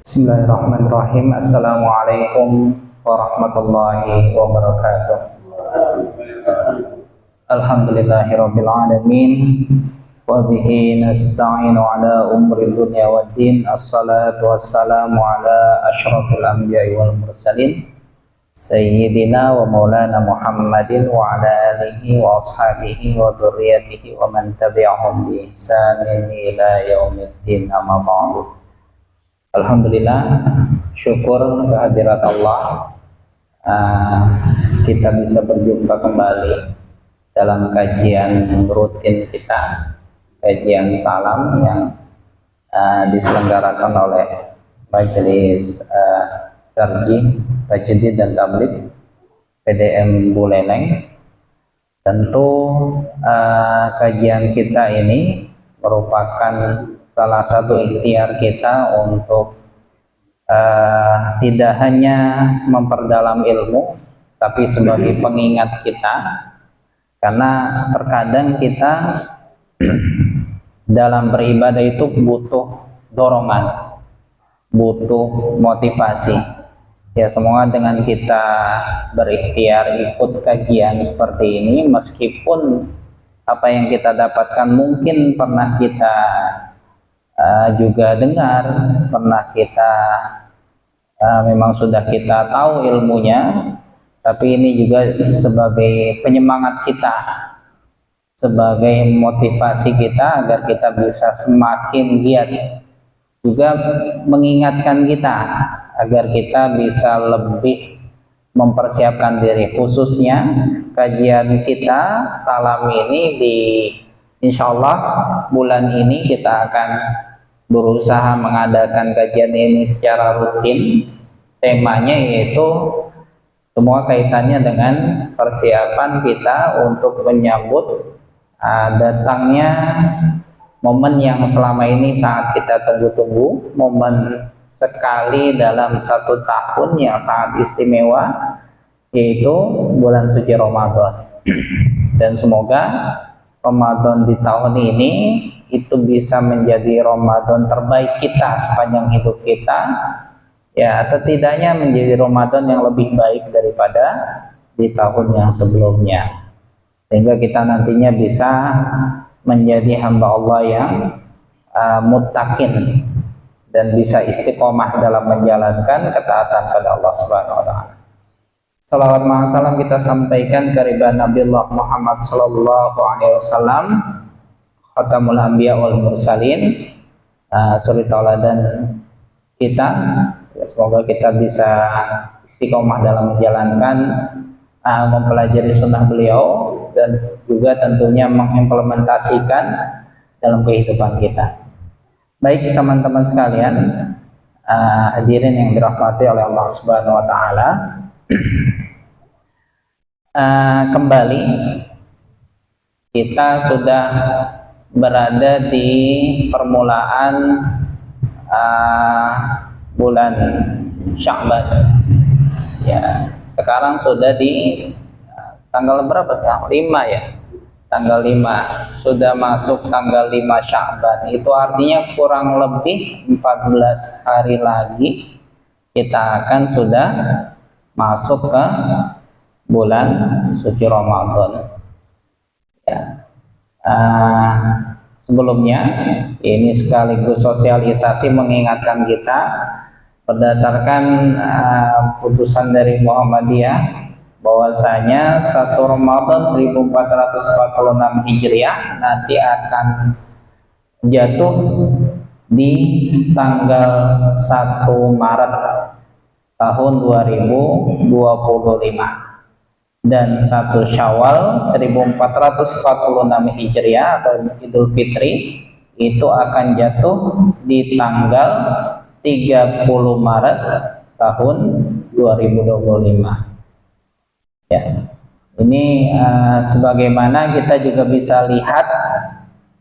Bismillahirrahmanirrahim. Assalamualaikum warahmatullahi wabarakatuh. Alhamdulillahirabbil alamin wa bihi nasta'inu ala umri dunya waddin. Assalatu wassalamu ala asyrafil anbiya'i wal mursalin sayyidina wa maulana Muhammadin wa ala alihi wa ashabihi wa dzurriyyatihi wa man tabi'ahum bi ihsanin ila yaumiddin. Amma ba'du. Alhamdulillah, syukur kehadirat Allah, kita bisa berjumpa kembali dalam kajian rutin kita, kajian salam yang diselenggarakan oleh Majelis Tarjih, Tajdid dan Tabligh PDM Buleleng. Tentu kajian kita ini merupakan salah satu ikhtiar kita untuk tidak hanya memperdalam ilmu, tapi sebagai pengingat kita, karena terkadang kita dalam beribadah itu butuh dorongan, butuh motivasi. Ya, semoga dengan kita berikhtiar ikut kajian seperti ini, meskipun apa yang kita dapatkan mungkin pernah kita juga dengar, pernah kita memang sudah kita tahu ilmunya, tapi ini juga sebagai penyemangat kita, sebagai motivasi kita agar kita bisa semakin giat, juga mengingatkan kita agar kita bisa lebih mempersiapkan diri. Khususnya kajian kita salam ini insyaallah bulan ini kita akan berusaha mengadakan kajian ini secara rutin. Temanya yaitu semua kaitannya dengan persiapan kita untuk menyambut datangnya momen yang selama ini sangat kita tunggu-tunggu, momen sekali dalam satu tahun yang sangat istimewa, yaitu bulan suci Ramadan. Dan semoga Ramadan di tahun ini itu bisa menjadi Ramadan terbaik kita sepanjang hidup kita, ya setidaknya menjadi Ramadan yang lebih baik daripada di tahun yang sebelumnya, sehingga kita nantinya bisa menjadi hamba Allah yang muttaqin dan bisa istiqomah dalam menjalankan ketaatan pada Allah Subhanahu wa taala. Salawat dan salam kita sampaikan ke Nabi Muhammad sallallahu alaihi wasallam, Khatamul Anbiya wal Mursalin, suri tauladan kita. Semoga kita bisa istiqomah dalam menjalankan, mempelajari sunnah beliau, dan juga tentunya mengimplementasikan dalam kehidupan kita. Baik teman-teman sekalian, hadirin yang dirahmati oleh Allah Subhanahu wa taala, kembali kita sudah berada di permulaan bulan Sya'ban. Ya, sekarang sudah di tanggal berapa sekarang? 5 ya. Tanggal 5 sudah masuk tanggal 5 Sya'ban. Itu artinya kurang lebih 14 hari lagi kita akan sudah masuk ke bulan suci Ramadan. Ya. Sebelumnya ini sekaligus sosialisasi mengingatkan kita berdasarkan putusan dari Muhammadiyah bahwasanya 1 Ramadan 1446 Hijriah nanti akan jatuh di tanggal 1 Maret tahun 2025, dan 1 Syawal 1446 Hijriah atau Idul Fitri itu akan jatuh di tanggal 30 Maret tahun 2025. Ya, ini sebagaimana kita juga bisa lihat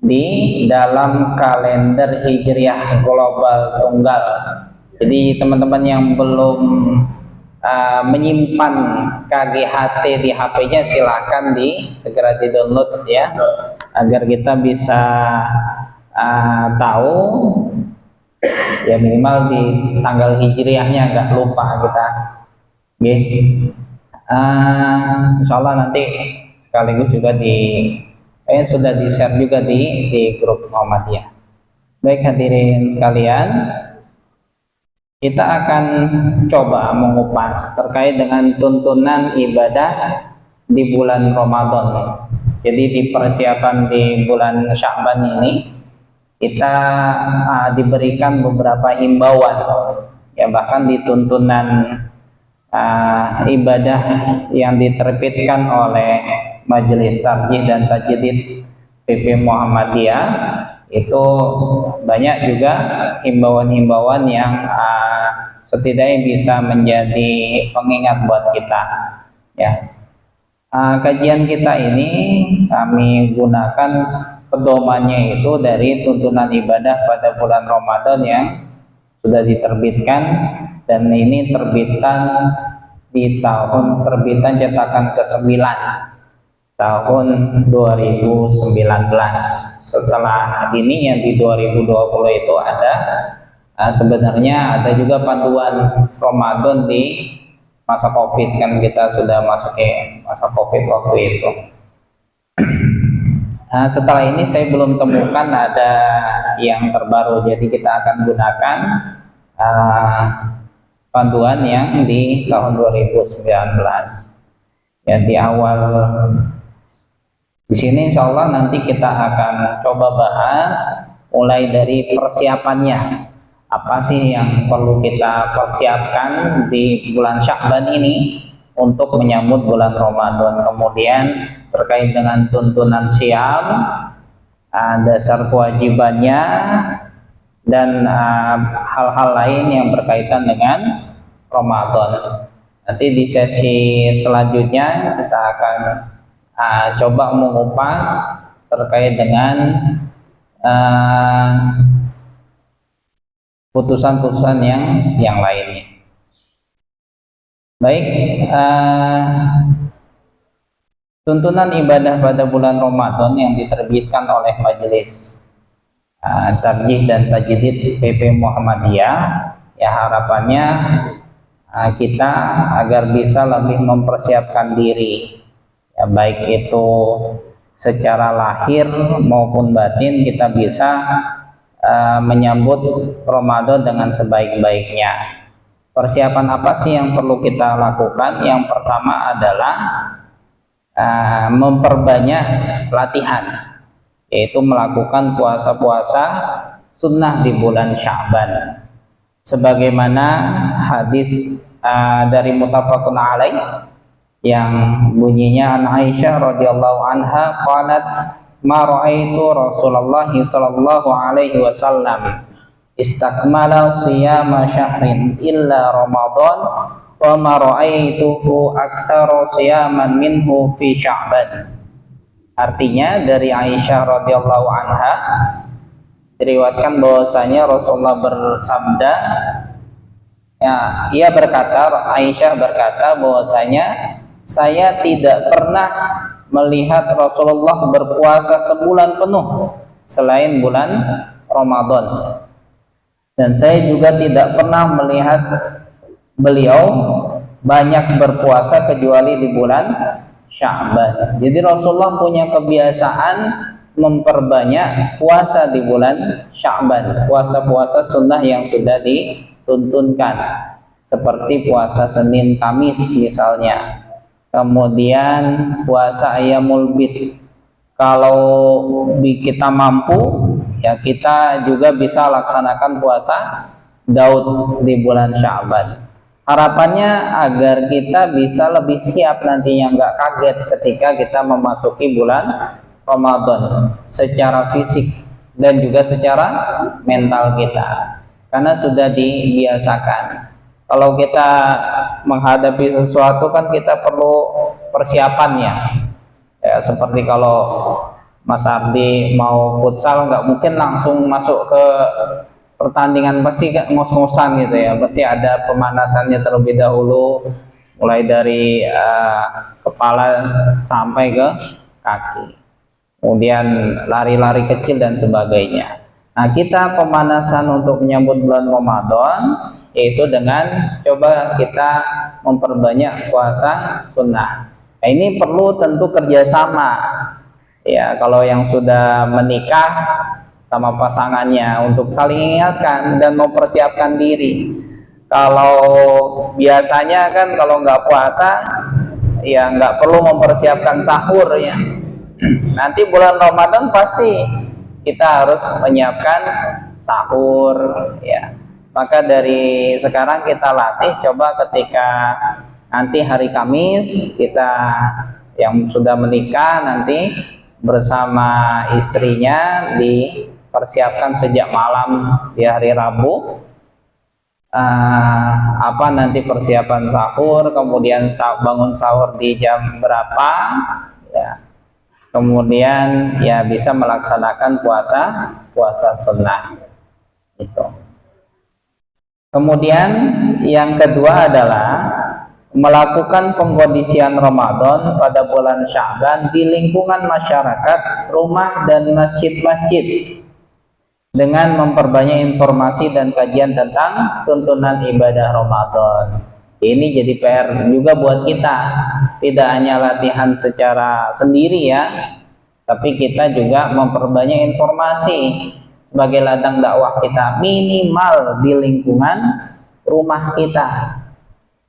di dalam kalender Hijriah global tunggal. Jadi teman-teman yang belum menyimpan KGHT di HP-nya, silahkan segera di-download ya, agar kita bisa tahu ya minimal di tanggal hijriahnya nggak lupa kita. Insya Allah nanti sekaligus juga sudah di share juga di grup Muhammadiyah. Baik hadirin sekalian, kita akan coba mengupas terkait dengan tuntunan ibadah di bulan Ramadan. Jadi di persiapan di bulan Sya'ban ini kita diberikan beberapa himbauan, ya bahkan di tuntunan ibadah yang diterbitkan oleh Majelis Tarjih dan Tajdid PP Muhammadiyah itu banyak juga himbauan-himbauan yang setidaknya bisa menjadi pengingat buat kita. Ya, kajian kita ini kami gunakan pedomannya itu dari tuntunan ibadah pada bulan Ramadan yang sudah diterbitkan, dan ini terbitan di tahun terbitan cetakan ke-9 tahun 2019. Setelah ini yang di 2020 itu ada sebenarnya ada juga panduan Ramadan di masa Covid, kan kita sudah masuk masa Covid waktu itu. Setelah ini saya belum temukan ada yang terbaru, jadi kita akan gunakan panduan yang di tahun 2019. Ya, di awal di sini insya Allah nanti kita akan coba bahas mulai dari persiapannya. Apa sih yang perlu kita persiapkan di bulan Sya'ban ini untuk menyambut bulan Ramadan. Kemudian terkait dengan tuntunan siam, dasar kewajibannya, dan hal-hal lain yang berkaitan dengan Ramadan. Nanti di sesi selanjutnya kita akan coba mengupas terkait dengan putusan-putusan yang lainnya. Baik, tuntunan ibadah pada bulan Ramadan yang diterbitkan oleh Majelis Tarjih dan Tajdid PP Muhammadiyah, ya harapannya kita agar bisa lebih mempersiapkan diri, ya baik itu secara lahir maupun batin kita bisa menyambut Ramadan dengan sebaik-baiknya. Persiapan apa sih yang perlu kita lakukan? Yang pertama adalah memperbanyak latihan, yaitu melakukan puasa-puasa sunnah di bulan Sya'ban. Sebagaimana hadis dari muttafaqun alaih yang bunyinya an Aisyah radhiyallahu anha qalat ma ra'aitu Rasulullah sallallahu alaihi wasallam istakmala siyama syahrin illa Ramadan wa ma ra'aituhu aktsara siyaman minhu fi Sya'ban. Artinya dari Aisyah radhiyallahu anha diriwayatkan bahwasanya Rasulullah bersabda, ya, ia berkata, Aisyah berkata bahwasanya saya tidak pernah melihat Rasulullah berpuasa sebulan penuh selain bulan Ramadan, dan saya juga tidak pernah melihat beliau banyak berpuasa kecuali di bulan Sya'ban. Jadi Rasulullah punya kebiasaan memperbanyak puasa di bulan Sya'ban, puasa-puasa sunnah yang sudah dituntunkan seperti puasa Senin Kamis misalnya, kemudian puasa Ayyamul Bid. Kalau kita mampu, ya kita juga bisa laksanakan puasa Daud di bulan Sya'ban. Harapannya agar kita bisa lebih siap nantinya, nggak kaget ketika kita memasuki bulan Ramadan secara fisik dan juga secara mental kita, karena sudah dibiasakan. Kalau kita menghadapi sesuatu kan kita perlu persiapannya, ya, seperti kalau Mas Ardi mau futsal nggak mungkin langsung masuk ke pertandingan, pasti ngos-ngosan gitu ya, pasti ada pemanasannya terlebih dahulu, mulai dari kepala sampai ke kaki, kemudian lari-lari kecil dan sebagainya. Nah, kita pemanasan untuk menyambut bulan Ramadan yaitu dengan coba kita memperbanyak puasa sunnah. Nah, ini perlu tentu kerjasama. Ya, kalau yang sudah menikah sama pasangannya untuk saling ingatkan dan mempersiapkan diri. Kalau biasanya kan kalau nggak puasa, ya nggak perlu mempersiapkan sahur ya. Nanti bulan Ramadan pasti kita harus menyiapkan sahur ya. Maka dari sekarang kita latih, coba ketika nanti hari Kamis kita yang sudah menikah nanti bersama istrinya dipersiapkan sejak malam di hari Rabu apa nanti persiapan sahur, kemudian bangun sahur di jam berapa ya, kemudian ya bisa melaksanakan puasa sunnah itu. Kemudian yang kedua adalah melakukan pengkondisian Ramadan pada bulan Sya'ban di lingkungan masyarakat, rumah dan masjid-masjid dengan memperbanyak informasi dan kajian tentang tuntunan ibadah Ramadan. Ini jadi PR juga buat kita, tidak hanya latihan secara sendiri ya, tapi kita juga memperbanyak informasi sebagai ladang dakwah kita minimal di lingkungan rumah kita.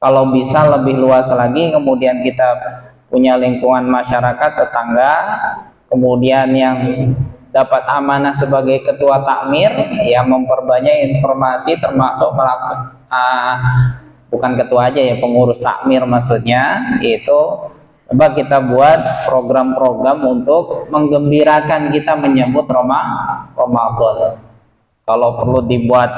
Kalau bisa lebih luas lagi, kemudian kita punya lingkungan masyarakat, tetangga, kemudian yang dapat amanah sebagai ketua takmir, yang memperbanyak informasi termasuk bukan ketua aja ya, pengurus takmir maksudnya, itu coba kita buat program-program untuk menggembirakan kita menyambut Ramadan. Kalau perlu dibuat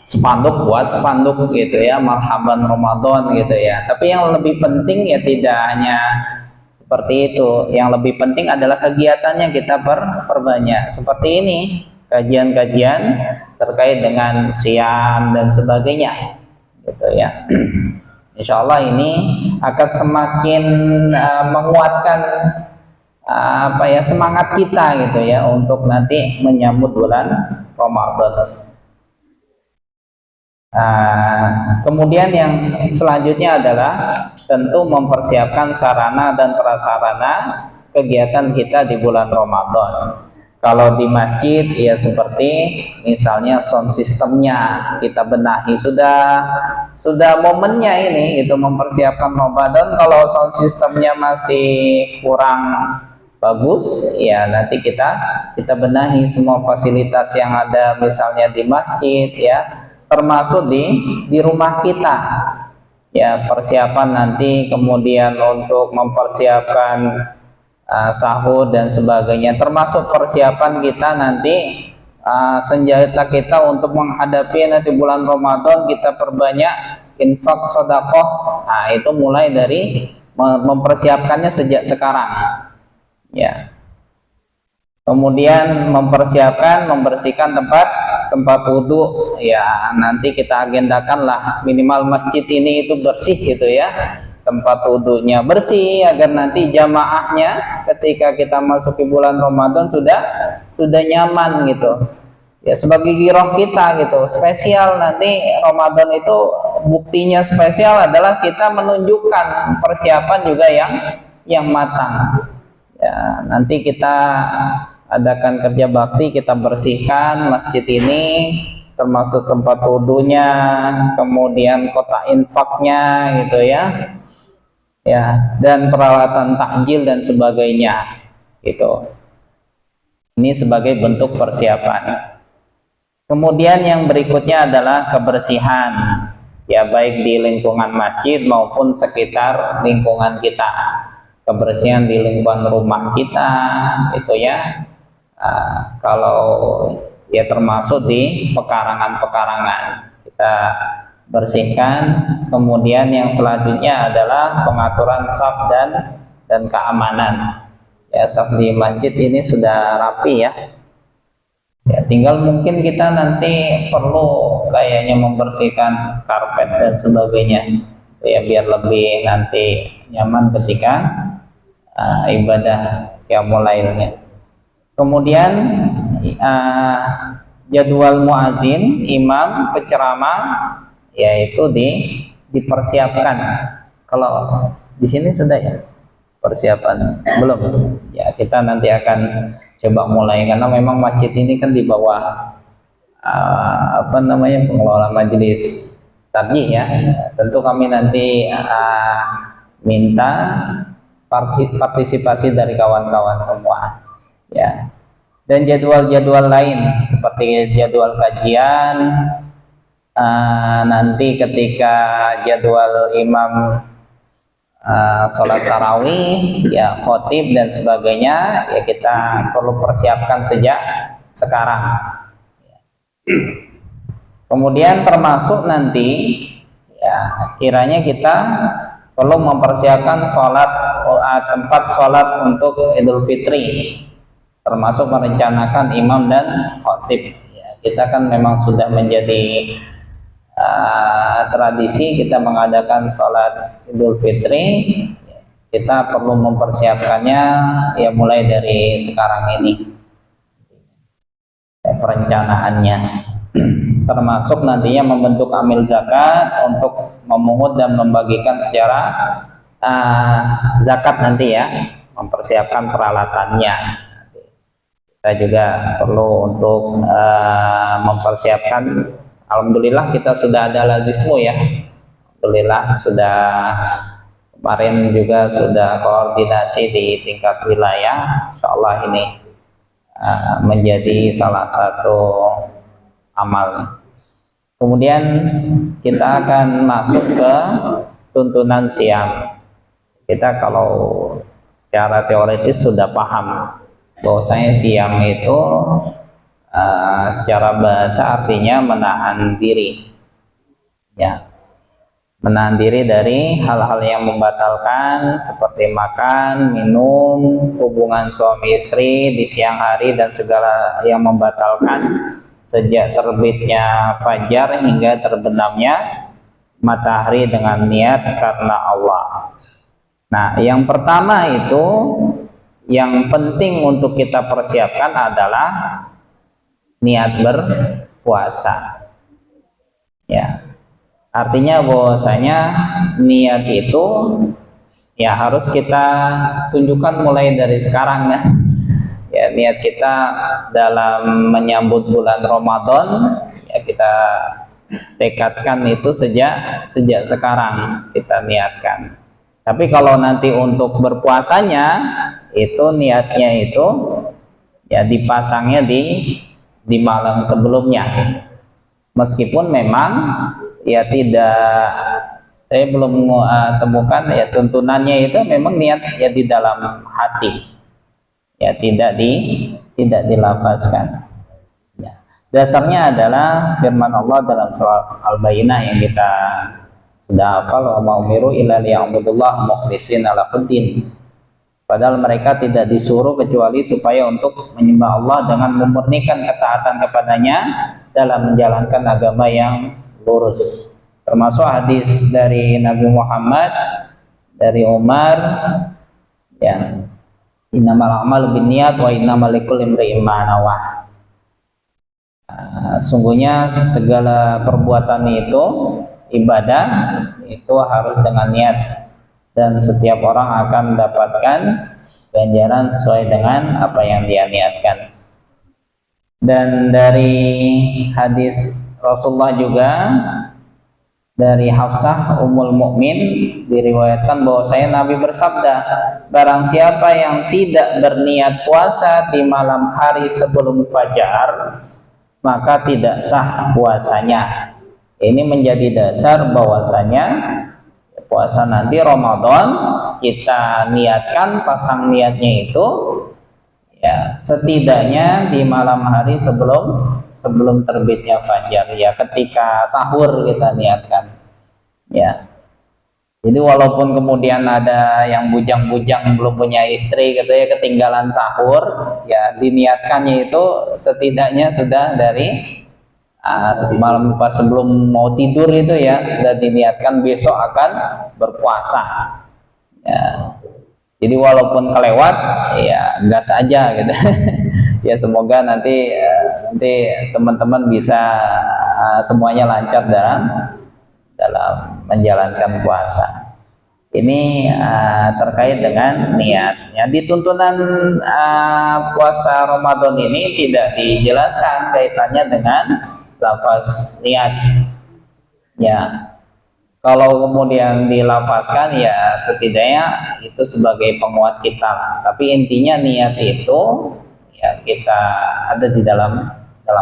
spanduk, buat spanduk gitu ya, marhaban Ramadan gitu ya. Tapi yang lebih penting ya tidak hanya seperti itu. Yang lebih penting adalah kegiatannya kita perbanyak. Seperti ini, kajian-kajian terkait dengan siam dan sebagainya gitu ya. Insya Allah ini akan semakin menguatkan semangat kita gitu ya untuk nanti menyambut bulan Ramadan. Kemudian yang selanjutnya adalah tentu mempersiapkan sarana dan prasarana kegiatan kita di bulan Ramadan. Kalau di masjid ya seperti misalnya sound systemnya kita benahi, sudah momennya ini itu mempersiapkan Ramadan. Kalau sound systemnya masih kurang bagus ya nanti kita benahi semua fasilitas yang ada misalnya di masjid ya, termasuk di rumah kita ya, persiapan nanti kemudian untuk mempersiapkan sahur dan sebagainya, termasuk persiapan kita nanti senjata kita untuk menghadapi nanti bulan Ramadan, kita perbanyak infak sedekah. Nah itu mulai dari mempersiapkannya sejak sekarang ya. Kemudian membersihkan tempat wudhu ya, nanti kita agendakan lah minimal masjid ini itu bersih gitu ya, tempat wudhunya bersih agar nanti jamaahnya ketika kita masuk ke bulan Ramadan sudah nyaman gitu ya, sebagai giroh kita gitu. Spesial nanti Ramadan itu buktinya spesial adalah kita menunjukkan persiapan juga yang matang ya. Nanti kita adakan kerja bakti, kita bersihkan masjid ini termasuk tempat wudhunya, kemudian kotak infaknya gitu ya, dan peralatan takjil dan sebagainya gitu. Ini sebagai bentuk persiapan. Kemudian yang berikutnya adalah kebersihan ya, baik di lingkungan masjid maupun sekitar lingkungan kita. Kebersihan di lingkungan rumah kita itu ya, kalau ya termasuk di pekarangan kita bersihkan. Kemudian yang selanjutnya adalah pengaturan saf dan keamanan ya. Saf di masjid ini sudah rapi ya, tinggal mungkin kita nanti perlu kayaknya membersihkan karpet dan sebagainya ya, biar lebih nanti nyaman ketika ibadah qiyamul lailnya. Kemudian jadwal muazin, imam, penceramah, yaitu dipersiapkan. Kalau di sini sudah ya persiapan belum? Ya kita nanti akan coba mulai, karena memang masjid ini kan di bawah pengelola majelis takjih ya. Tentu kami nanti minta partisipasi dari kawan-kawan semua ya. Dan jadwal-jadwal lain seperti jadwal kajian, nanti ketika jadwal imam sholat tarawih ya, khotib dan sebagainya ya, kita perlu persiapkan sejak sekarang. Kemudian termasuk nanti ya, kiranya kita perlu mempersiapkan tempat sholat untuk Idul Fitri, termasuk merencanakan imam dan khotib ya. Kita kan memang sudah menjadi tradisi kita mengadakan sholat Idul Fitri. Kita perlu mempersiapkannya ya mulai dari sekarang ini perencanaannya, termasuk nantinya membentuk amil zakat untuk memungut dan membagikan secara zakat nanti ya, mempersiapkan peralatannya. Kita juga perlu untuk mempersiapkan. Alhamdulillah kita sudah ada lazismu ya, alhamdulillah sudah, kemarin juga sudah koordinasi di tingkat wilayah. Insyaallah ini menjadi salah satu amal. Kemudian kita akan masuk ke tuntunan siam. Kita kalau secara teoritis sudah paham bahwasanya siam itu secara bahasa artinya menahan diri ya, menahan diri dari hal-hal yang membatalkan seperti makan, minum, hubungan suami istri di siang hari dan segala yang membatalkan sejak terbitnya fajar hingga terbenamnya matahari dengan niat karena Allah. Nah, yang pertama itu yang penting untuk kita persiapkan adalah niat berpuasa ya. Artinya bahwasanya niat itu ya harus kita tunjukkan mulai dari sekarang ya. Niat kita dalam menyambut bulan Ramadan ya, kita tekadkan itu sejak sekarang kita niatkan. Tapi kalau nanti untuk berpuasanya itu niatnya itu ya dipasangnya di malam sebelumnya. Meskipun memang ya tidak, saya belum temukan ya tuntunannya itu memang niat ya di dalam hati ya, tidak dilafazkan ya. Dasarnya adalah firman Allah dalam surah Al-Bayyinah yang kita sudah hafal, wa ma umiru illa liya'budullah mukhlishina lahuddin. Padahal mereka tidak disuruh kecuali supaya untuk menyembah Allah dengan memurnikan ketaatan kepadanya dalam menjalankan agama yang lurus. Termasuk hadis dari Nabi Muhammad dari Umar ya, innamal a'malu binniyat wa innamal likulli imri'in ma nawa. Sungguhnya segala perbuatan itu ibadah itu harus dengan niat, dan setiap orang akan mendapatkan ganjaran sesuai dengan apa yang dia niatkan. Dan dari hadis Rasulullah juga dari Hafsah Ummul Mukmin diriwayatkan bahwasanya Nabi bersabda, barang siapa yang tidak berniat puasa di malam hari sebelum fajar, maka tidak sah puasanya. Ini menjadi dasar bahwasanya puasa nanti Ramadan kita niatkan, pasang niatnya itu ya setidaknya di malam hari sebelum terbitnya fajar ya, ketika sahur kita niatkan ya. Jadi walaupun kemudian ada yang bujang-bujang belum punya istri gitu ya, ketinggalan sahur ya, diniatkannya itu setidaknya sudah dari malam pas sebelum mau tidur itu ya, sudah diniatkan besok akan berpuasa ya. Jadi walaupun kelewat ya gas aja gitu Ya semoga nanti teman-teman bisa semuanya lancar dalam menjalankan puasa. Ini terkait dengan niat. Ya, di tuntunan puasa Ramadan ini tidak dijelaskan kaitannya dengan lafaz niat. Ya, kalau kemudian dilafazkan ya setidaknya itu sebagai penguat kita. Tapi intinya niat itu ya kita ada di dalam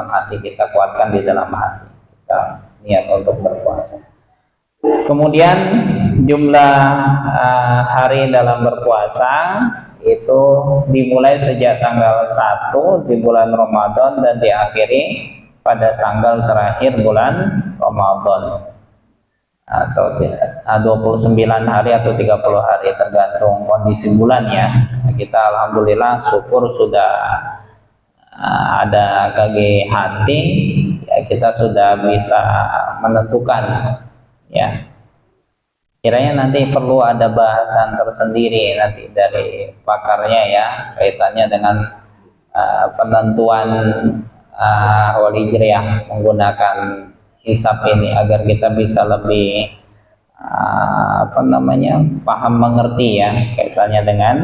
hati, kita kuatkan di dalam hati. Kita niat untuk berpuasa. Kemudian jumlah hari dalam berpuasa itu dimulai sejak tanggal 1 di bulan Ramadan dan diakhiri pada tanggal terakhir bulan Ramadan, atau 29 hari atau 30 hari tergantung kondisi bulan ya. Kita alhamdulillah syukur sudah ada KGHT ya, kita sudah bisa menentukan ya. Kiranya nanti perlu ada bahasan tersendiri nanti dari pakarnya ya kaitannya dengan penentuan Hijriah menggunakan hisab ini agar kita bisa lebih paham mengerti ya kaitannya dengan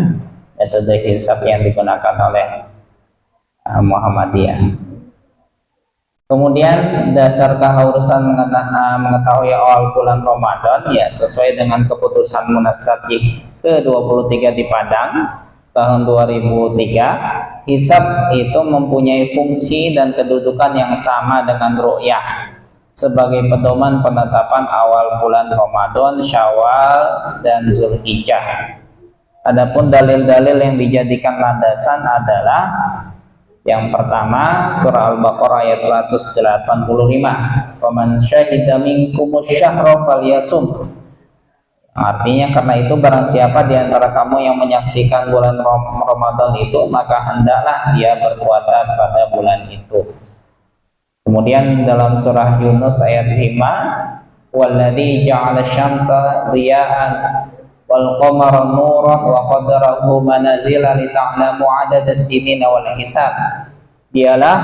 metode hisab yang digunakan oleh Muhammadiyah. Kemudian dasar keharusan mengetahui awal bulan Ramadan ya sesuai dengan keputusan Munas Tarjih ke-23 di Padang tahun 2003, hisab itu mempunyai fungsi dan kedudukan yang sama dengan ru'yah sebagai pedoman penetapan awal bulan Ramadan, Syawal, dan Zulhijjah. Adapun dalil-dalil yang dijadikan landasan adalah yang pertama surah Al-Baqarah ayat 185, "Faman syahida minkumus syahra falyasum." Artinya karena itu barang siapa di antara kamu yang menyaksikan bulan Ramadan itu maka hendaklah dia berpuasa pada bulan itu. Kemudian dalam surah Yunus ayat 5, "Walladzi ja'ala asy-syamsa dhiya'an wal qamara nuran wa qaddarahu manazila li ta'lamu 'adadas sinina wal hisab." Dialah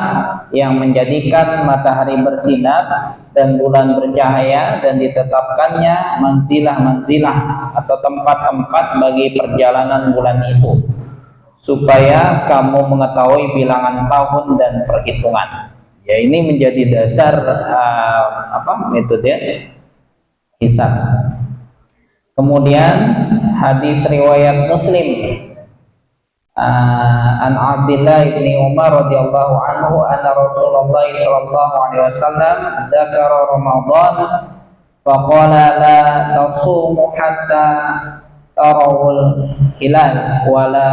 yang menjadikan matahari bersinar dan bulan bercahaya dan ditetapkannya manzilah-manzilah atau tempat-tempat bagi perjalanan bulan itu supaya kamu mengetahui bilangan tahun dan perhitungan. Ya, ini menjadi dasar metode hisab. Kemudian hadis riwayat Muslim an Abdullah bin Umar radhiyallahu anhu anna Rasulullah sallallahu alaihi wasallam dzakara Ramadan faqala la tasumu hatta tarawul hilal wa la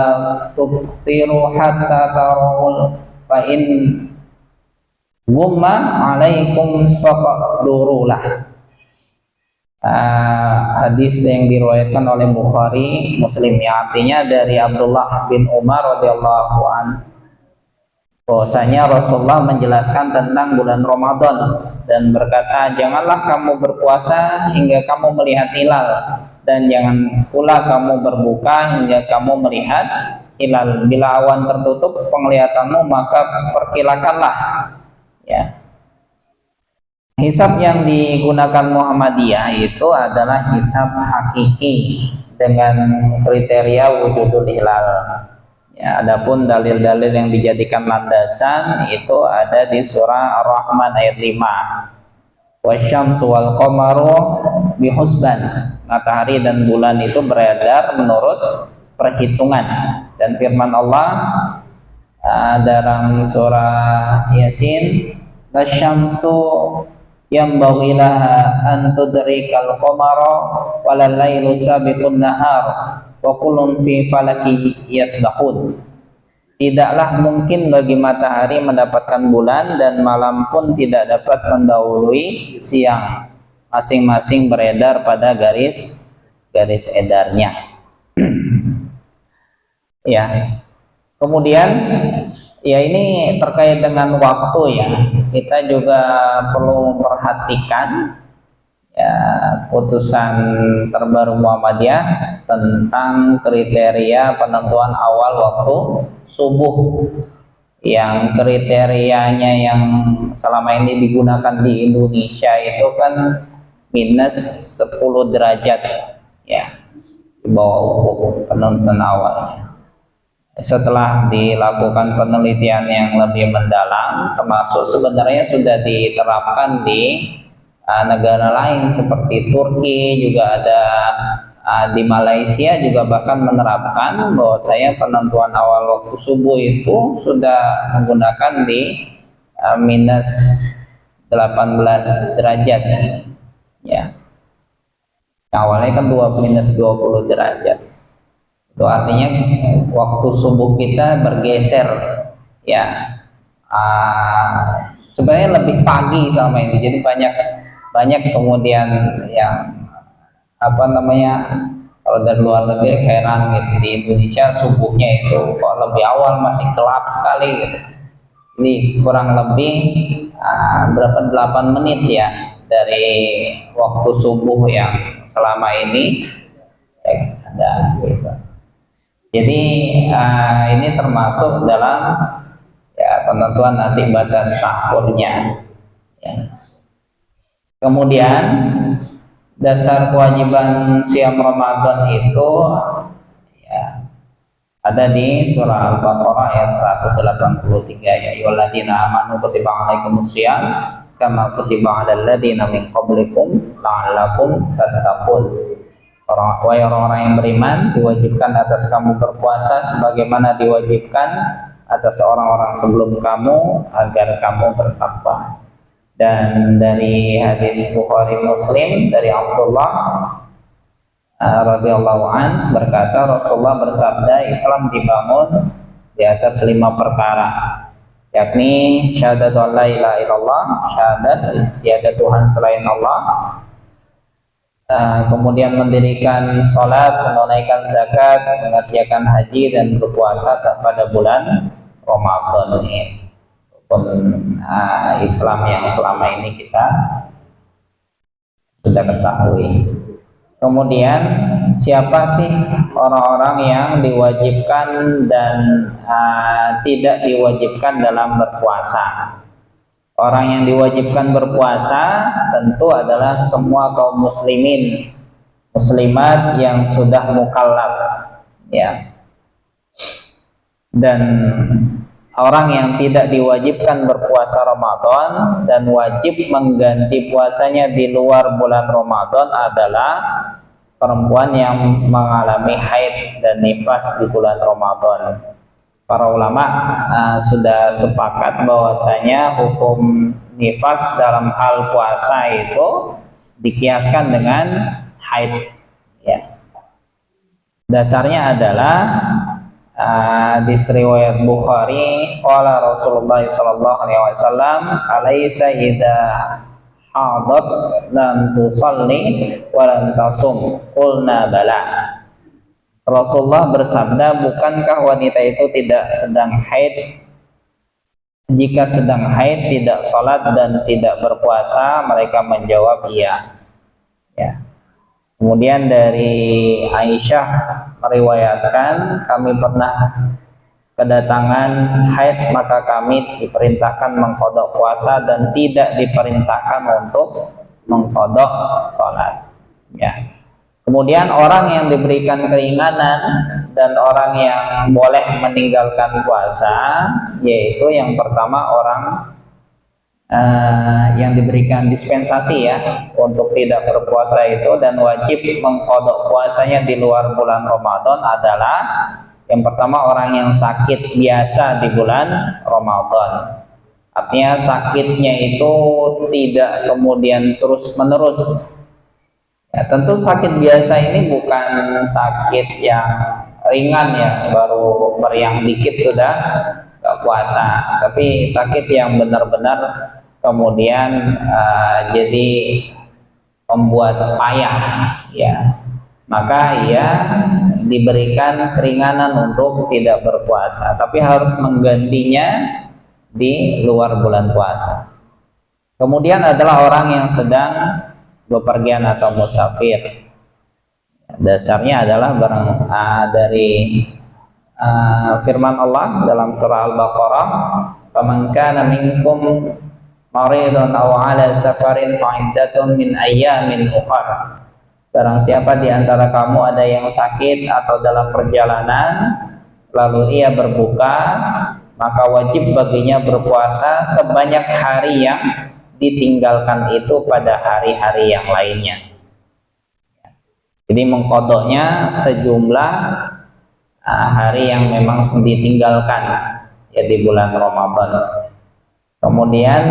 tuftiru hatta tarawul fa in gumma alaikum faqdurulah. Hadis yang diriwayatkan oleh Bukhari Muslim yang artinya dari Abdullah bin Umar radhiyallahu anhu bahwasanya Rasulullah menjelaskan tentang bulan Ramadan dan berkata, janganlah kamu berpuasa hingga kamu melihat hilal dan jangan pula kamu berbuka hingga kamu melihat hilal. Bila awan tertutup penglihatanmu maka perkilakanlah ya. Hisab yang digunakan Muhammadiyah itu adalah hisab hakiki dengan kriteria wujudul hilal. Ya, adapun dalil-dalil yang dijadikan landasan itu ada di surah Ar-Rahman ayat 5. Wasyamsu wal qamaru bihusban. Matahari dan bulan itu beredar menurut perhitungan. Dan firman Allah dalam surah Yasin, "Wasyamsu yang bagilaha an tudrikal qamara walal lailu sabiqun nahar wa kullun fi falaki yasbahun." Tidaklah mungkin bagi matahari mendapatkan bulan dan malam pun tidak dapat mendahului siang. Masing-masing beredar pada garis edarnya. Ya. Kemudian ya ini terkait dengan waktu ya. Kita juga perlu memperhatikan ya putusan terbaru Muhammadiyah tentang kriteria penentuan awal waktu subuh. yang kriterianya yang selama ini digunakan di Indonesia itu kan minus 10 derajat ya, di bawah ufuk penonton awalnya. Setelah dilakukan penelitian yang lebih mendalam, termasuk sebenarnya sudah diterapkan di negara lain seperti Turki, juga ada di Malaysia juga bahkan menerapkan bahwa saya penentuan awal waktu subuh itu sudah menggunakan di minus 18 derajat ya. Awalnya kan minus 20 derajat. Itu artinya waktu subuh kita bergeser ya. Sebenarnya lebih pagi sama ini. Jadi banyak kemudian yang apa namanya, kalau dari luar negeri heran gitu, di Indonesia subuhnya itu kok lebih awal, masih gelap sekali gitu. Ini kurang lebih berapa 8 menit ya dari waktu subuh yang selama ini ada gitu. Jadi ini termasuk dalam ya penentuan nanti batas sahurnya ya. Kemudian dasar kewajiban siam Ramadan itu ya ada di surah Al-Baqarah ayat 183 ya ayyuhalladzina amanu kutiba alaikumus syiyam kama kutiba alal ladzina min qablikum la'allakum tattaqun. Orang-orang yang beriman diwajibkan atas kamu berpuasa sebagaimana diwajibkan atas orang-orang sebelum kamu agar kamu bertakwa. Dan dari hadis Bukhari Muslim dari Abdullah radhiyallahu an berkata, Rasulullah bersabda, Islam dibangun di atas 5 perkara, yakni syahadatu an la ilaha illallah, syahadat tiada Tuhan selain Allah, kemudian mendirikan sholat, menunaikan zakat, mengerjakan haji, dan berpuasa pada bulan Ramadan ini. Islam yang selama ini kita sudah ketahui. Kemudian siapa sih orang-orang yang diwajibkan dan tidak diwajibkan dalam berpuasa? Orang yang diwajibkan berpuasa tentu adalah semua kaum muslimin, muslimat yang sudah mukallaf ya. Dan orang yang tidak diwajibkan berpuasa Ramadan dan wajib mengganti puasanya di luar bulan Ramadan adalah perempuan yang mengalami haid dan nifas di bulan Ramadan. Para ulama sudah sepakat bahwasanya hukum nifas dalam hal puasa itu dikiaskan dengan haid ya. Dasarnya adalah di riwayat Bukhari, qala Rasulullah sallallahu alaihi wasallam, "Alaisa idza hadat lam tusalli wa lam tasum?" Qulna bala. Rasulullah bersabda, bukankah wanita itu tidak sedang haid? Jika sedang haid tidak salat dan tidak berpuasa? Mereka menjawab iya ya. Kemudian dari Aisyah meriwayatkan, kami pernah kedatangan haid maka kami diperintahkan mengqadha puasa dan tidak diperintahkan untuk mengqadha salat ya. Kemudian orang yang diberikan keringanan dan orang yang boleh meninggalkan puasa, yaitu yang pertama orang yang diberikan dispensasi ya untuk tidak berpuasa itu dan wajib mengqadha puasanya di luar bulan Ramadan adalah yang pertama orang yang sakit biasa di bulan Ramadan. Artinya sakitnya itu tidak kemudian terus menerus ya. Tentu sakit biasa ini bukan sakit yang ringan ya, baru meriang dikit sudah gak puasa, tapi sakit yang benar-benar kemudian jadi membuat payah ya, maka ia diberikan keringanan untuk tidak berpuasa, tapi harus menggantinya di luar bulan puasa. Kemudian adalah orang yang sedang bepergian atau musafir. Dasarnya adalah dari firman Allah dalam surah Al-Baqarah, "Faman kana minkum maridun aw 'ala safarin fa'iddatun min ayyamin ukhra." Barang siapa di antara kamu ada yang sakit atau dalam perjalanan lalu ia berbuka, maka wajib baginya berpuasa sebanyak hari yang ditinggalkan itu pada hari-hari yang lainnya. Jadi mengkodoknya sejumlah hari yang memang ditinggalkan ya di bulan Ramadan. Kemudian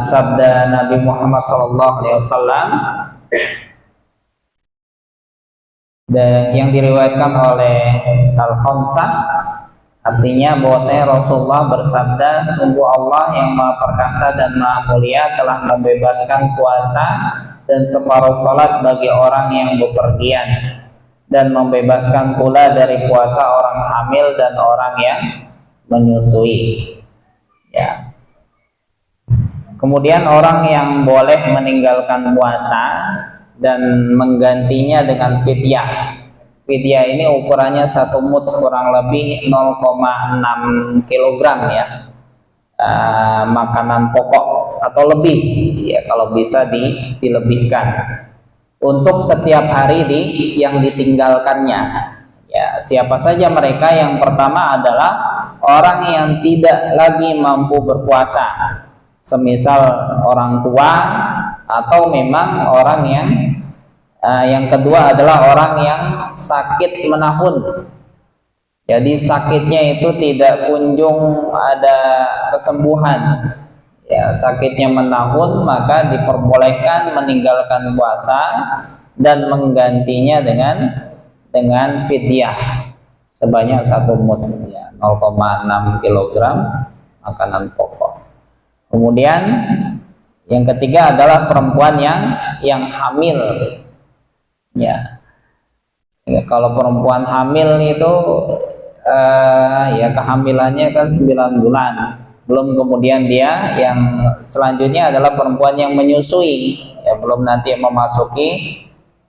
sabda Nabi Muhammad SAW dan yang diriwayatkan oleh Al-Khamsah, artinya bahwasanya Rasulullah bersabda, sungguh Allah yang Maha Perkasa dan Maha Mulia telah membebaskan puasa dan separuh salat bagi orang yang bepergian, dan membebaskan pula dari puasa orang hamil dan orang yang menyusui. Ya. Kemudian orang yang boleh meninggalkan puasa dan menggantinya dengan fidyah. Fidyah ini ukurannya 1 mud kurang lebih 0,6 kg ya, makanan pokok atau lebih ya, kalau bisa dilebihkan untuk setiap hari yang ditinggalkannya. Ya, siapa saja mereka? Yang pertama adalah orang yang tidak lagi mampu berpuasa, semisal orang tua, atau memang orang yang kedua adalah orang yang sakit menahun. Jadi sakitnya itu tidak kunjung ada kesembuhan. Ya, sakitnya menahun, maka diperbolehkan meninggalkan puasa dan menggantinya dengan fidyah sebanyak 1 mud ya, 0,6 kg makanan pokok. Kemudian yang ketiga adalah perempuan yang hamil. Ya, kalau perempuan hamil itu ya kehamilannya kan 9 bulan. Belum kemudian dia yang selanjutnya adalah perempuan yang menyusui. Ya, belum nanti memasuki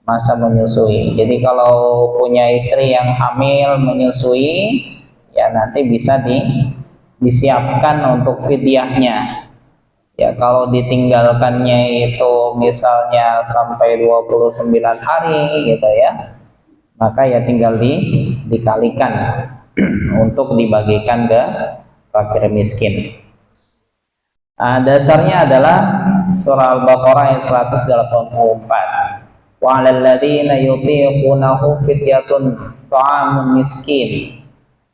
masa menyusui. Jadi kalau punya istri yang hamil menyusui, ya nanti bisa disiapkan untuk fidyahnya. Ya, kalau ditinggalkannya itu misalnya sampai 29 hari gitu ya, maka ya tinggal dikalikan untuk dibagikan ke fakir miskin. Dasarnya adalah surah Al-Baqarah ayat 184. Wa 'alal ladzina yutiqunahu fidyatun ta'amun miskin.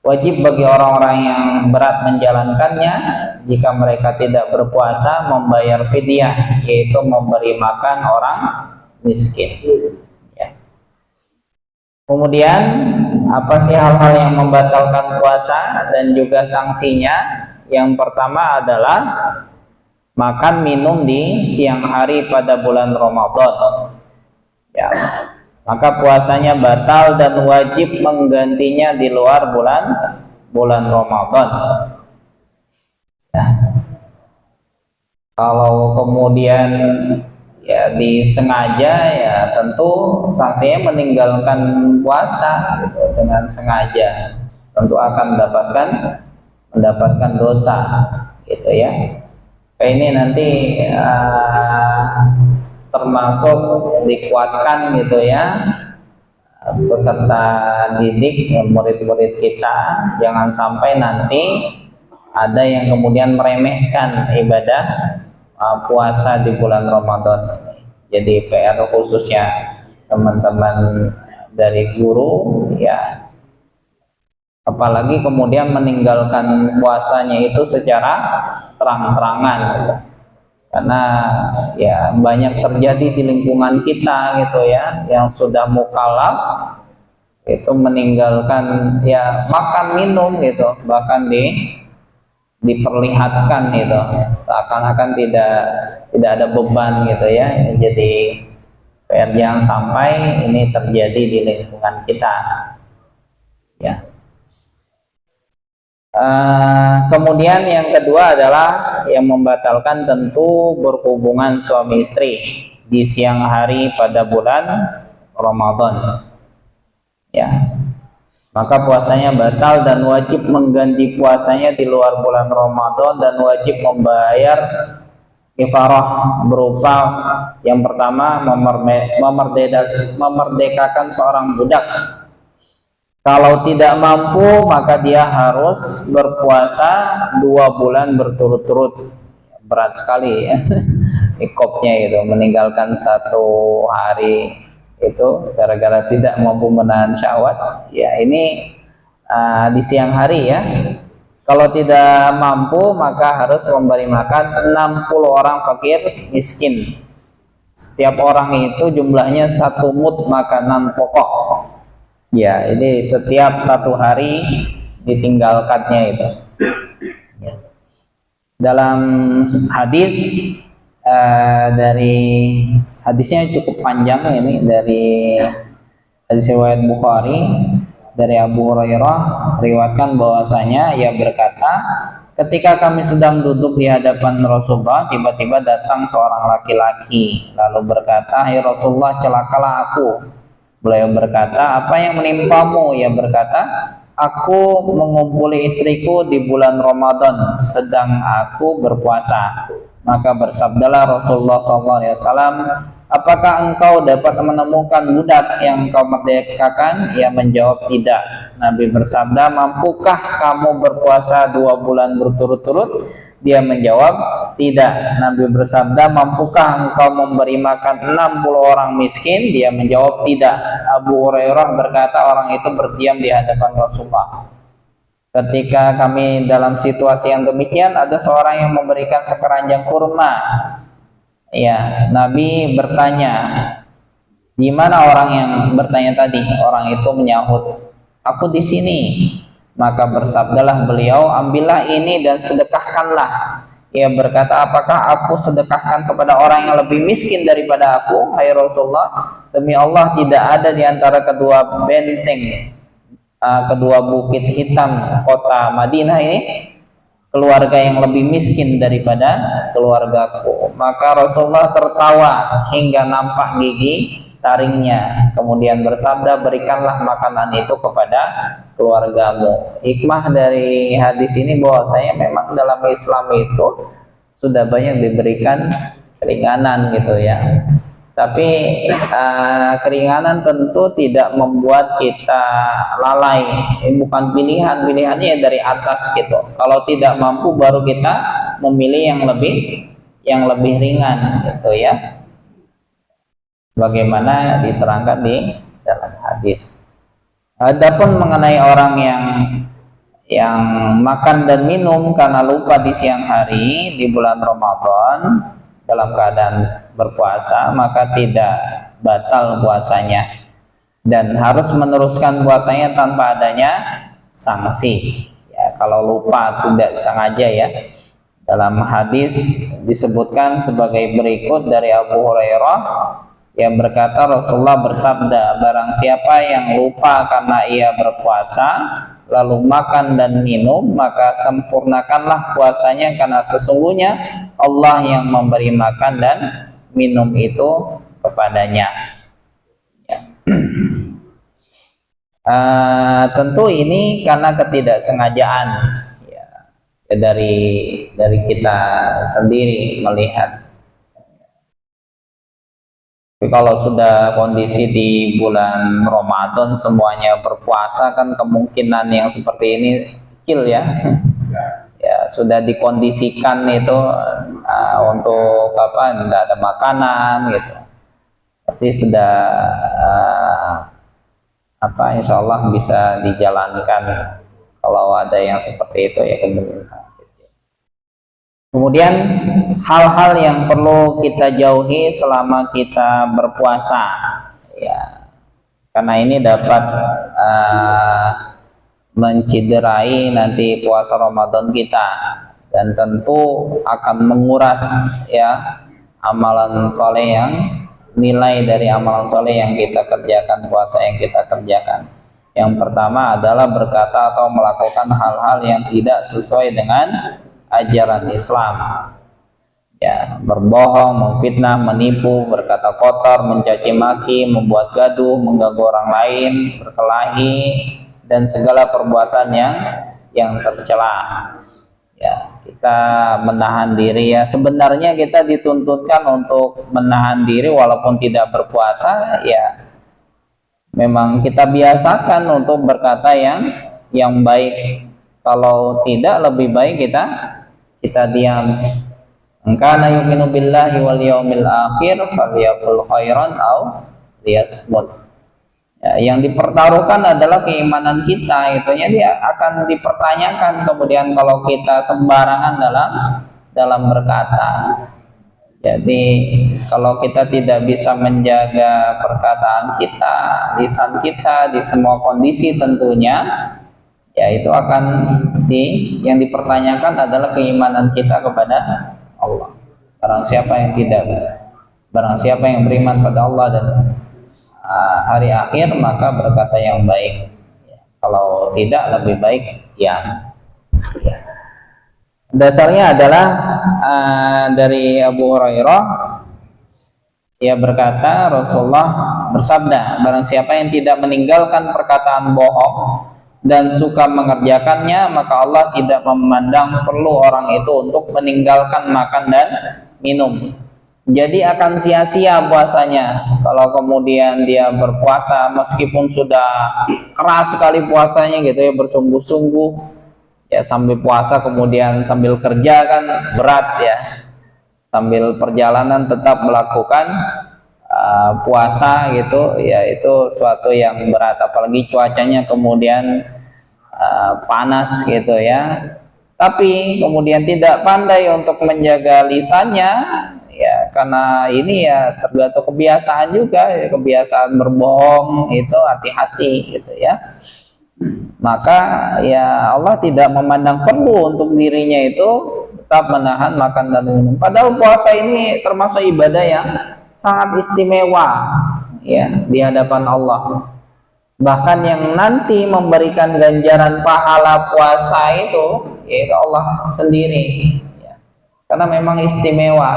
Wajib bagi orang-orang yang berat menjalankannya, jika mereka tidak berpuasa, membayar fidyah, yaitu memberi makan orang miskin. Ya. Kemudian apa sih hal-hal yang membatalkan puasa dan juga sanksinya? Yang pertama adalah makan minum di siang hari pada bulan Ramadan. Ya. Maka puasanya batal dan wajib menggantinya di luar bulan Ramadan. Ya. Kalau kemudian ya disengaja, ya tentu sanksinya meninggalkan puasa gitu, dengan sengaja tentu akan mendapatkan dosa gitu ya. Ini nanti termasuk dikuatkan gitu ya peserta didik, murid-murid kita, jangan sampai nanti ada yang kemudian meremehkan ibadah puasa di bulan Ramadan. Jadi PR khususnya teman-teman dari guru ya, apalagi kemudian meninggalkan puasanya itu secara terang-terangan gitu. Karena ya banyak terjadi di lingkungan kita gitu ya, yang sudah mukallaf itu meninggalkan ya makan minum gitu, bahkan diperlihatkan gitu, seakan-akan tidak ada beban gitu ya. Ini jadi PR, jangan sampai ini terjadi di lingkungan kita ya. Kemudian yang kedua adalah yang membatalkan tentu berhubungan suami istri di siang hari pada bulan Ramadan. Ya, maka puasanya batal dan wajib mengganti puasanya di luar bulan Ramadan, dan wajib membayar kifarah berupa yang pertama memerdekakan seorang budak. Kalau tidak mampu maka dia harus berpuasa 2 bulan berturut-turut. Berat sekali ya ikopnya itu, meninggalkan 1 hari itu gara-gara tidak mampu menahan syahwat. Ya ini di siang hari ya. Kalau tidak mampu maka harus memberi makan 60 orang fakir miskin. Setiap orang itu jumlahnya 1 mud makanan pokok. Ya, ini setiap 1 hari ditinggalkannya itu. Ya. Dalam hadis dari hadisnya cukup panjang ini, dari hadis riwayat Bukhari dari Abu Hurairah, riwayatkan bahwasanya ia berkata, ketika kami sedang duduk di hadapan Rasulullah, tiba-tiba datang seorang laki-laki lalu berkata, "Hai Rasulullah, celakalah aku." Beliau berkata, "Apa yang menimpamu?" Ia berkata, "Aku mengumpuli istriku di bulan Ramadan sedang aku berpuasa." Maka bersabdalah Rasulullah SAW, "Apakah engkau dapat menemukan budak yang engkau merdekakan?" Ia menjawab, "Tidak." Nabi bersabda, "Mampukah kamu berpuasa 2 bulan berturut-turut?" Dia menjawab, "Tidak." Nabi bersabda, "Mampukah engkau memberi makan 60 orang miskin?" Dia menjawab, "Tidak." Abu Hurairah berkata, orang itu berdiam di hadapan Rasulullah. Ketika kami dalam situasi yang demikian, ada seorang yang memberikan sekeranjang kurma. Ya, Nabi bertanya, "Di mana orang yang bertanya tadi?" Orang itu menyahut, "Aku di sini." Maka bersabdalah beliau, "Ambillah ini dan sedekahkanlah." Ia berkata, "Apakah aku sedekahkan kepada orang yang lebih miskin daripada aku, hai Rasulullah?" Demi Allah, tidak ada di antara kedua benteng, kedua bukit hitam kota Madinah ini keluarga yang lebih miskin daripada keluargaku. Maka Rasulullah tertawa hingga nampak gigi taringnya, kemudian bersabda, "Berikanlah makanan itu kepada keluargamu." Hikmah dari hadis ini bahwasanya memang dalam Islam itu sudah banyak diberikan keringanan gitu ya. Tapi keringanan tentu tidak membuat kita lalai. Ini bukan pilihan, pilihannya dari atas gitu. Kalau tidak mampu baru kita memilih yang lebih ringan gitu ya. Bagaimana diterangkan di dalam hadis. Adapun mengenai orang yang makan dan minum karena lupa di siang hari di bulan Ramadan dalam keadaan berpuasa, maka tidak batal puasanya dan harus meneruskan puasanya tanpa adanya sanksi. Ya, kalau lupa tidak sengaja ya. Dalam hadis disebutkan sebagai berikut dari Abu Hurairah yang berkata, Rasulullah bersabda, "Barang siapa yang lupa karena ia berpuasa lalu makan dan minum, maka sempurnakanlah puasanya, karena sesungguhnya Allah yang memberi makan dan minum itu kepadanya." Ya. Tentu ini karena ketidaksengajaan ya, dari kita sendiri melihat. Tapi kalau sudah kondisi di bulan Ramadan semuanya berpuasa, kan kemungkinan yang seperti ini kecil ya. Ya sudah dikondisikan itu untuk apa? Tidak ada makanan gitu. Pasti sudah insya Allah bisa dijalankan. Kalau ada yang seperti itu ya kemungkinan sangat kecil. Kemudian hal-hal yang perlu kita jauhi selama kita berpuasa ya, karena ini dapat menciderai nanti puasa Ramadan kita, dan tentu akan menguras ya amalan soleh, yang nilai dari amalan soleh yang kita kerjakan, puasa yang kita kerjakan. Yang pertama adalah berkata atau melakukan hal-hal yang tidak sesuai dengan ajaran Islam ya, berbohong, memfitnah, menipu, berkata kotor, mencaci maki, membuat gaduh, mengganggu orang lain, berkelahi dan segala perbuatan yang tercela. Ya, kita menahan diri ya. Sebenarnya kita dituntutkan untuk menahan diri walaupun tidak berpuasa ya. Memang kita biasakan untuk berkata yang baik. Kalau tidak, lebih baik kita diam. Kana yu'minu billahi wal yaumil akhir falyaqul khairan aw liyasmut. Ya, yang dipertaruhkan adalah keimanan kita, itu dia akan dipertanyakan kemudian kalau kita sembarangan dalam berkata. Jadi kalau kita tidak bisa menjaga perkataan kita, lisan kita di semua kondisi tentunya, ya itu akan yang dipertanyakan adalah keimanan kita kepada Allah. Barang siapa yang beriman pada Allah dan hari akhir, maka berkata yang baik. Kalau tidak, lebih baik diam. Ya. Dasarnya adalah dari Abu Hurairah, ia berkata, Rasulullah bersabda, barang siapa yang tidak meninggalkan perkataan bohong dan suka mengerjakannya, maka Allah tidak memandang perlu orang itu untuk meninggalkan makan dan minum. Jadi akan sia-sia puasanya kalau kemudian dia berpuasa meskipun sudah keras sekali puasanya gitu ya, bersungguh-sungguh ya, sambil puasa kemudian sambil kerja kan berat ya, sambil perjalanan tetap melakukan puasa gitu ya, itu suatu yang berat, apalagi cuacanya kemudian panas gitu ya, tapi kemudian tidak pandai untuk menjaga lisannya ya, karena ini ya tergantung kebiasaan juga ya, kebiasaan berbohong itu hati-hati gitu ya, maka ya Allah tidak memandang perlu untuk dirinya itu tetap menahan makan dan minum. Padahal puasa ini termasuk ibadah yang sangat istimewa ya di hadapan Allah. Bahkan yang nanti memberikan ganjaran pahala puasa itu yaitu Allah sendiri ya. Karena memang istimewa,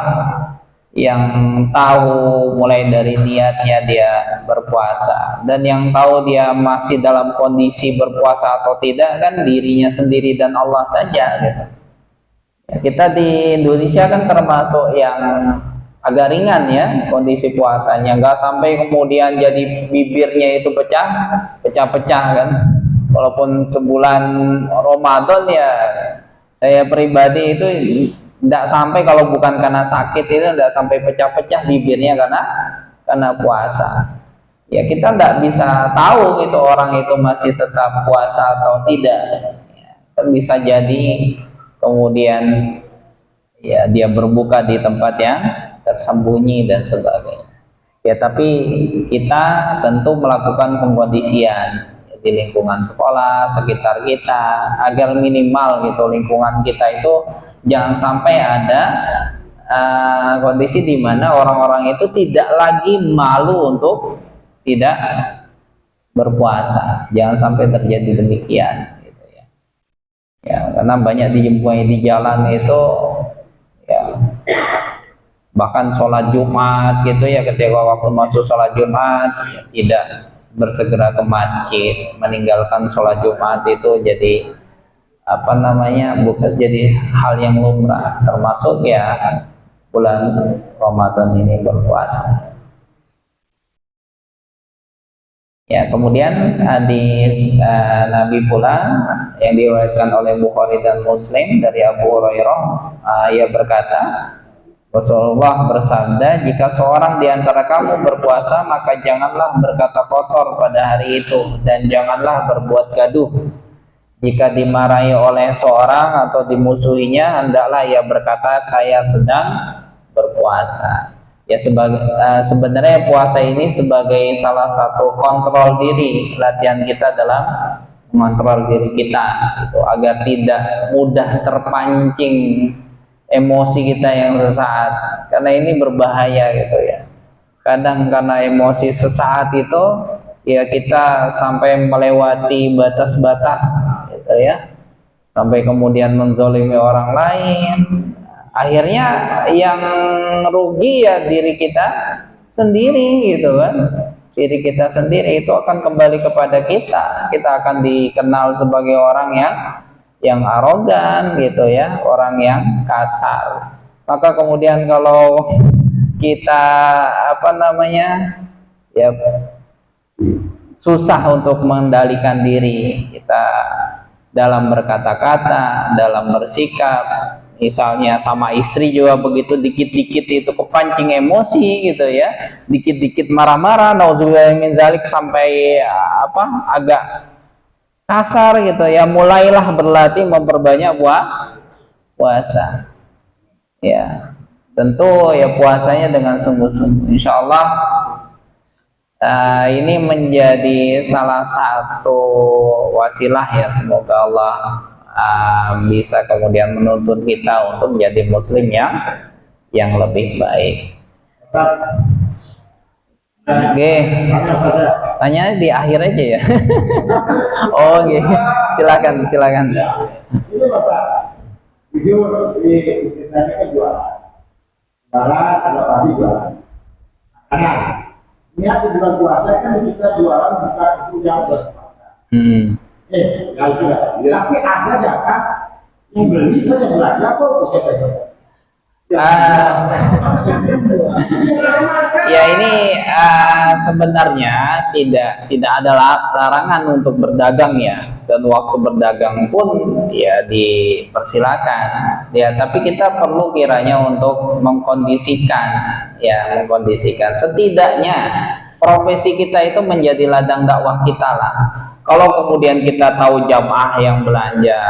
yang tahu mulai dari niatnya dia berpuasa, dan yang tahu dia masih dalam kondisi berpuasa atau tidak kan dirinya sendiri dan Allah saja gitu ya. Kita di Indonesia kan termasuk yang agak ringan ya kondisi puasanya, nggak sampai kemudian jadi bibirnya itu pecah-pecah kan. Walaupun sebulan Ramadan ya, saya pribadi itu tidak sampai, kalau bukan karena sakit itu tidak sampai pecah-pecah bibirnya karena puasa. Ya kita tidak bisa tahu itu orang itu masih tetap puasa atau tidak. Ya, kan bisa jadi kemudian ya dia berbuka di tempat yang tersembunyi dan sebagainya. Ya tapi kita tentu melakukan pengkondisian di lingkungan sekolah sekitar kita agar minimal gitu lingkungan kita itu jangan sampai ada kondisi di mana orang-orang itu tidak lagi malu untuk tidak berpuasa. Jangan sampai terjadi demikian gitu ya. Ya karena banyak dijumpai di jalan itu ya, bahkan sholat Jumat gitu ya, ketika waktu masuk sholat Jumat ya, tidak bersegera ke masjid, meninggalkan sholat Jumat itu jadi apa namanya, bukan jadi hal yang lumrah, termasuk ya bulan Ramadan ini berpuasa. Ya, kemudian hadis Nabi pula yang diriwayatkan oleh Bukhari dan Muslim dari Abu Hurairah, ia berkata, Rasulullah bersabda, jika seorang di antara kamu berpuasa, maka janganlah berkata kotor pada hari itu, dan janganlah berbuat gaduh. Jika dimarahi oleh seorang atau dimusuhinya, hendaklah ia berkata, saya sedang berpuasa. Ya sebenarnya puasa ini sebagai salah satu kontrol diri, latihan kita dalam mengontrol diri kita gitu, agar tidak mudah terpancing emosi kita yang sesaat, karena ini berbahaya gitu ya. Kadang karena emosi sesaat itu ya kita sampai melewati batas-batas gitu ya, sampai kemudian menzolimi orang lain. Akhirnya yang rugi ya diri kita sendiri gitu kan. diri kita sendiri, itu akan kembali kepada kita. Kita akan dikenal sebagai orang yang arogan gitu ya, orang yang kasar. Maka kemudian kalau kita ya susah untuk mengendalikan diri kita dalam berkata-kata, dalam bersikap. Misalnya sama istri juga begitu, dikit-dikit itu kepancing emosi gitu ya, dikit-dikit marah-marah, nauzubillah min zalik, sampai agak kasar gitu ya. Mulailah berlatih memperbanyak puasa ya. Tentu ya puasanya dengan sungguh-sungguh. Insya Allah ini menjadi salah satu wasilah ya. Semoga Allah bisa kemudian menuntut kita untuk menjadi muslim yang lebih baik. Oke, tanya di akhir aja ya. Oh, oke. Silakan. Ini masa video di istilahnya kan jualan kalau tadi jualan. Karena niat di bulan puasa kan kita jualan bukan itu yang berpuasa. Kalau tidak, tapi ada jatah yang beli saja belanja kok bisa ya ini sebenarnya tidak ada larangan untuk berdagang ya, dan waktu berdagang pun ya dipersilakan ya, tapi kita perlu kiranya untuk mengkondisikan setidaknya profesi kita itu menjadi ladang dakwah kita lah. Kalau kemudian kita tahu jamaah yang belanja,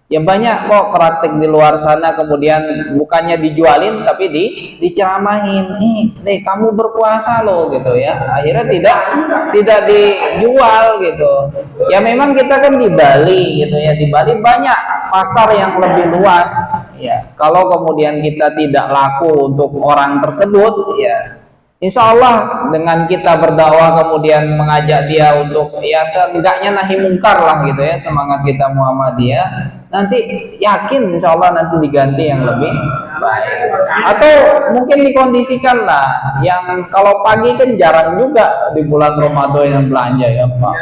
ya banyak kok praktek di luar sana, kemudian bukannya dijualin tapi diceramahin, nih kamu berpuasa loh gitu ya, akhirnya tidak dijual gitu ya. Memang kita kan di Bali gitu ya, di Bali banyak pasar yang lebih luas ya. Kalau kemudian kita tidak laku untuk orang tersebut ya, insya Allah dengan kita berdakwah kemudian mengajak dia untuk ya seenggaknya nahi mungkar lah gitu ya, semangat kita Muhammadiyah, nanti yakin insya Allah nanti diganti yang lebih baik. Atau mungkin dikondisikan lah, yang kalau pagi kan jarang juga di bulan Ramadan yang belanja ya Pak,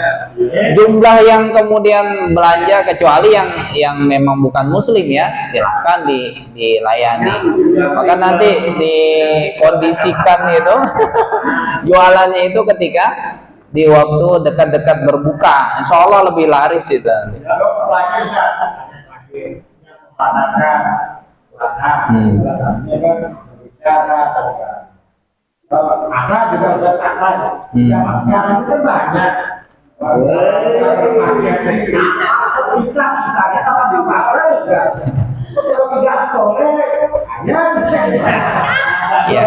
jumlah yang kemudian belanja kecuali yang memang bukan muslim ya, silahkan dilayani. Maka nanti dikondisikan itu jualannya itu ketika di waktu dekat-dekat berbuka, insya Allah lebih laris itu. Zaman sekarang itu kan banyak. Ikhlas kita apa dimakan juga. Kalau tidak boleh, ya.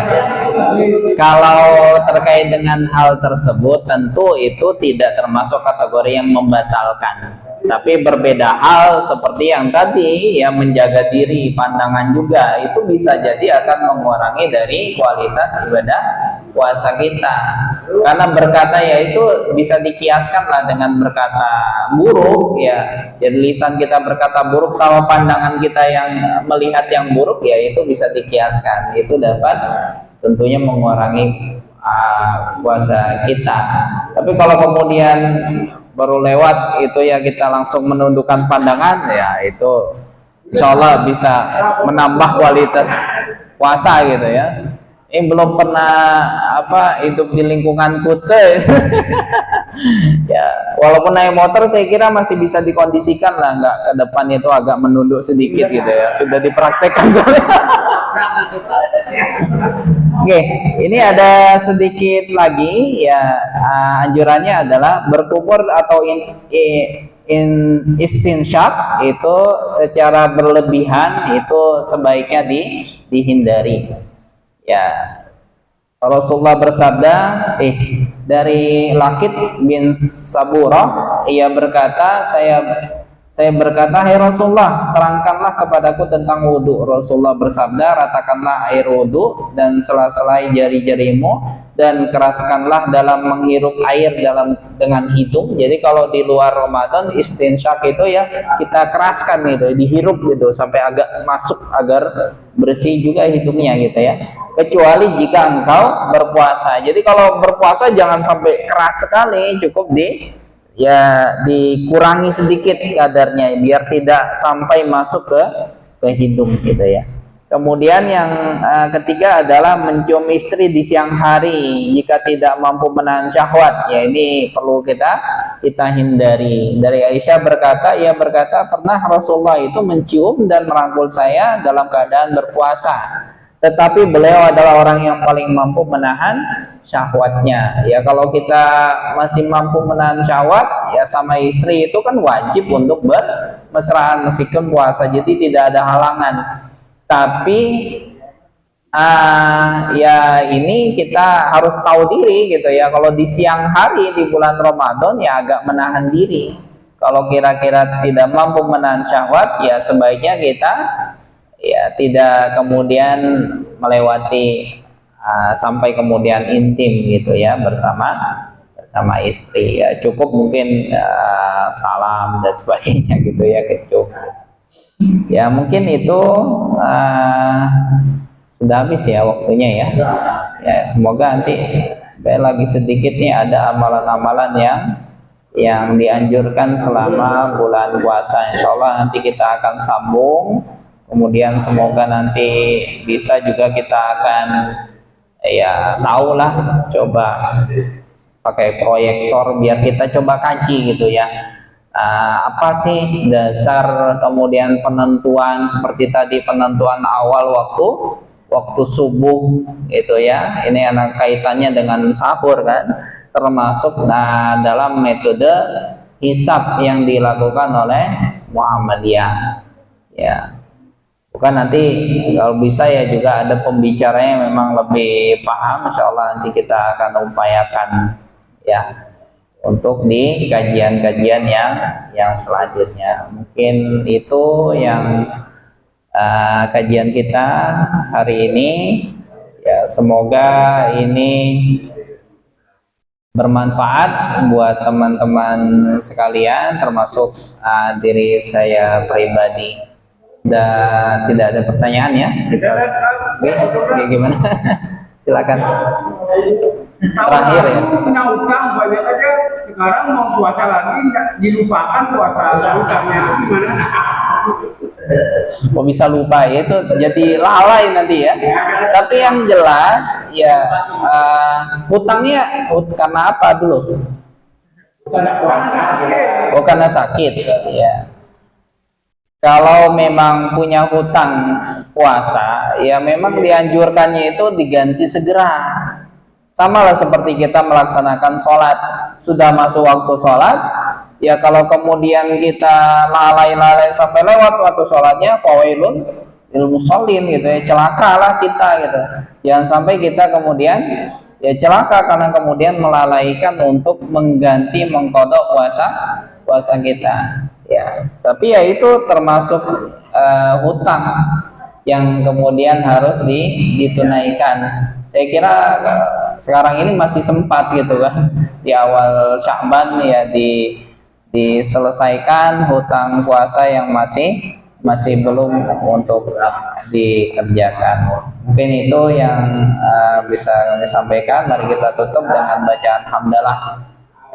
Kalau terkait dengan hal tersebut, tentu itu tidak termasuk kategori yang membatalkan. Tapi berbeda hal seperti yang tadi, yang menjaga diri, pandangan juga, itu bisa jadi akan mengurangi dari kualitas ibadah puasa kita. Karena berkata ya itu bisa dikiaskan lah dengan berkata buruk ya. Jadi lisan kita berkata buruk sama pandangan kita yang melihat yang buruk ya, itu bisa dikiaskan. Itu dapat tentunya mengurangi puasa kita. Tapi kalau kemudian baru lewat itu ya kita langsung menundukkan pandangan ya, itu insya Allah bisa menambah kualitas puasa gitu ya. Ini belum pernah hidup di lingkungan kute ya, walaupun naik motor saya kira masih bisa dikondisikan lah, nggak ke depan itu agak menunduk sedikit gitu ya, sudah dipraktekkan soalnya. Oke, ini ada sedikit lagi ya, anjurannya adalah berkufur atau istinsyak itu secara berlebihan itu sebaiknya dihindari ya. Rasulullah bersabda dari Lakit bin Saburah, ia berkata, Saya berkata, hai Rasulullah, terangkanlah kepadaku tentang wudhu. Rasulullah bersabda, ratakanlah air wudhu dan sela-selai jari-jarimu dan keraskanlah dalam menghirup air dengan hidung. Jadi kalau di luar Ramadan istinsyak itu ya kita keraskan gitu, dihirup gitu sampai agak masuk agar bersih juga hidungnya gitu ya. Kecuali jika engkau berpuasa. Jadi kalau berpuasa jangan sampai keras sekali, cukup dikurangi sedikit kadarnya biar tidak sampai masuk ke hidung gitu ya. Kemudian yang ketiga adalah mencium istri di siang hari jika tidak mampu menahan syahwat. Ya ini perlu kita hindari. Dari Aisyah berkata, ia berkata pernah Rasulullah itu mencium dan merangkul saya dalam keadaan berpuasa. Tetapi beliau adalah orang yang paling mampu menahan syahwatnya. Ya kalau kita masih mampu menahan syahwat, ya sama istri itu kan wajib untuk bermesraan meskipun puasa. Jadi tidak ada halangan. Tapi ya ini kita harus tahu diri gitu ya. Kalau di siang hari di bulan Ramadan ya agak menahan diri. Kalau kira-kira tidak mampu menahan syahwat, ya sebaiknya kita ya tidak kemudian melewati sampai kemudian intim gitu ya bersama istri ya. Cukup mungkin salam dan sebagainya gitu ya, kecup ya. Mungkin itu sudah habis ya waktunya ya. Ya semoga nanti supaya lagi sedikit nih ada amalan-amalan yang dianjurkan selama bulan puasa. Insya Allah nanti kita akan sambung. Kemudian semoga nanti bisa juga kita akan ya tahulah, coba pakai proyektor biar kita coba kaji gitu ya. Apa sih dasar kemudian penentuan seperti tadi, penentuan awal waktu subuh gitu ya. Ini anak kaitannya dengan sahur kan, termasuk dalam metode hisab yang dilakukan oleh Muhammadiyah ya. Bukan nanti kalau bisa ya juga ada pembicaranya memang lebih paham. Insya Allah nanti kita akan upayakan ya untuk di kajian-kajian yang selanjutnya. Mungkin itu yang kajian kita hari ini ya. Semoga ini bermanfaat buat teman-teman sekalian, termasuk diri saya pribadi. Dan tidak ada pertanyaan ya? Oke, gimana? Silakan. Terakhir ya. Punya utang banyak aja, sekarang mau puasa lagi dilupakan puasa utangnya, itu gimana? Kok bisa lupa ya, itu jadi lalai nanti ya. Tapi yang jelas ya hutangnya karena apa dulu? Karena puasa. Oh karena sakit ya. Kalau memang punya hutang puasa, ya memang dianjurkannya itu diganti segera. Sama lah seperti kita melaksanakan sholat, sudah masuk waktu sholat, ya kalau kemudian kita lalai-lalai sampai lewat waktu sholatnya, fawailun lil musallin gitu ya, celakalah kita gitu. Jangan sampai kita kemudian ya celaka karena kemudian melalaikan untuk mengkodok puasa kita. Ya, tapi ya itu termasuk hutang yang kemudian harus ditunaikan. Saya kira sekarang ini masih sempat gitu kan, di awal Sya'ban ya diselesaikan hutang puasa yang masih belum untuk dikerjakan. Mungkin itu yang bisa kami sampaikan. Mari kita tutup dengan bacaan hamdalah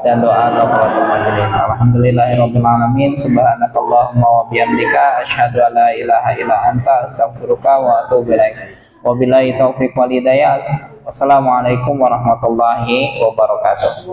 dan doa kafaratul majelis. Alhamdulillahirabbil alamin, subhanakallahumma wa bihamdika asyhadu an la ilaha illa anta astaghfiruka wa atubu ilaik. Wabillahi taufiq wal hidayah. Wassalamualaikum warahmatullahi wabarakatuh.